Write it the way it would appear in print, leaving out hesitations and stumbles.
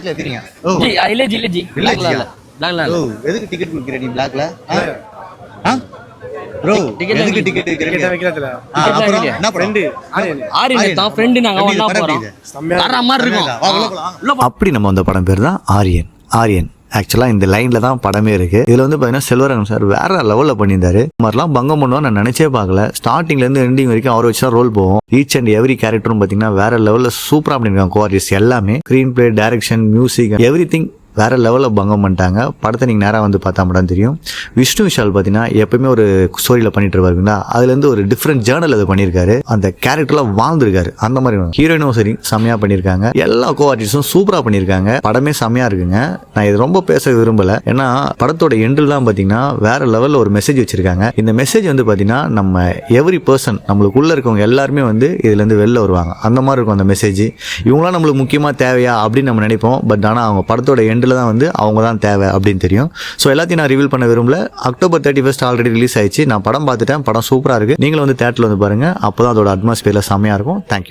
இருக்கிறீங்க? இல்ல ஜி பிளாக்ல ஓ, எதுக்கு டிக்கெட் கொடுக்குற நீ பிளாக்ல? ப்ரோ, எதுக்கு டிக்கெட் வைக்கிறீங்க? அப்புறம் என்ன படம்? ஆரியன் தான் ஃப்ரெண்ட் நாங்க ஒண்ணா போறோம். வேற மாதிரி இருக்கும். வா, உள்ள போலாம். அப்படி நம்ம அந்த படம் பேர் தான் ஆரியன். ஆக்சுவலாக இந்த லைனில் தான் படமே இருக்குது. இதில் வந்து பார்த்தீங்கன்னா செல்வரங்கம் சார் வேறு லெவலில் பண்ணியிருந்தாரு. இந்த மாதிரிலாம் பங்கம் பண்ணுவோம் நான் நினச்சே பார்க்கல. ஸ்டார்டிங்லேருந்து எண்டிங் வரைக்கும் அவரை வச்சு தான் ரோல் போவோம். ஈச் அண்ட் எவ்ரி கேரக்டரும் பார்த்தீங்கன்னா வேறு லெவலில் சூப்பராக பண்ணியிருக்காங்க. கோஆர்டிஸ்ட் எல்லாமே screen play, direction, music, every thing வேறு லெவலில் பங்கம் பண்ணிட்டாங்க. படத்தை நீங்கள் நேராக வந்து பார்த்தா மட்டும் தெரியும். விஷ்ணு விஷால் பார்த்தீங்கன்னா எப்பயுமே ஒரு ஸ்டோரியில் பண்ணிட்டு இருப்பாருங்களா, அதுலேருந்து ஒரு டிஃப்ரெண்ட் ஜேர்னல் அது பண்ணியிருக்காரு. அந்த கேரக்டர்லாம் வாழ்ந்துருக்காரு. அந்த மாதிரி ஹீரோயினும் சரி செம்மையாக பண்ணியிருக்காங்க. எல்லா கோஆர்டிஸ்டும் சூப்பராக பண்ணியிருக்காங்க. படமே செம்மையாக இருக்குங்க. நான் இது ரொம்ப பேச விரும்பலை, ஏன்னா படத்தோட எண்டில் தான் பார்த்தீங்கன்னா வேறு லெவலில் ஒரு மெசேஜ் வச்சுருக்காங்க. இந்த மெசேஜ் வந்து பார்த்தீங்கன்னா நம்ம எவ்ரி பர்சன் நம்மளுக்குள்ளே இருக்கவங்க எல்லாருமே வந்து இதுலேருந்து வெளில வருவாங்க. அந்த மாதிரி இருக்கும் அந்த மெசேஜ். இவங்களாம் நம்மளுக்கு முக்கியமாக தேவையா அப்படின்னு நம்ம நினைப்போம். பட் ஆனால் அவங்க படத்தோட எண்டில் தான் வந்து அவங்க தான் தேவை அப்படின்னு தெரியும். ஸோ எல்லாத்தையும் நான் ரிவீல் பண்ண விரும்பல. October 31 ஆல்ரெடி ரிலீஸ் ஆயிடுச்சு. நான் படம் பார்த்துட்டேன். படம் சூப்பராக இருக்குது. நீங்களும் வந்து தேட்டரில் வந்து பாருங்கள். அப்போ தான் அதோட அட்மாஸ்பியரில் செம்மையாக இருக்கும். தேங்க்யூ.